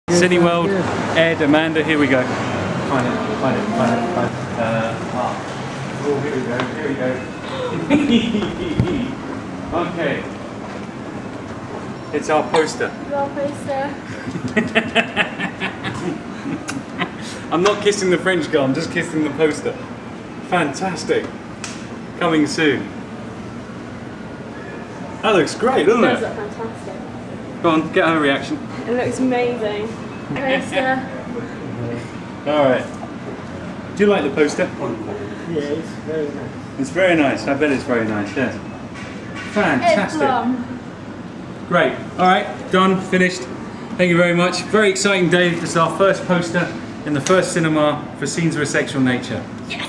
Cineworld, Ed, Amanda, here we go. Find it. Oh, here we go. Okay. It's our poster. Your poster. I'm not kissing the French girl, I'm just kissing the poster. Fantastic. Coming soon. That looks great, doesn't it? It does look fantastic. Go on, get her reaction. It looks amazing. Poster. Alright. Do you like the poster? Yeah, it's very nice. It's very nice, I bet it's very nice, yes. Fantastic. Great. Alright, done, finished. Thank you very much. Very exciting day. This is our first poster in the first cinema for Scenes of a Sexual Nature. Yes!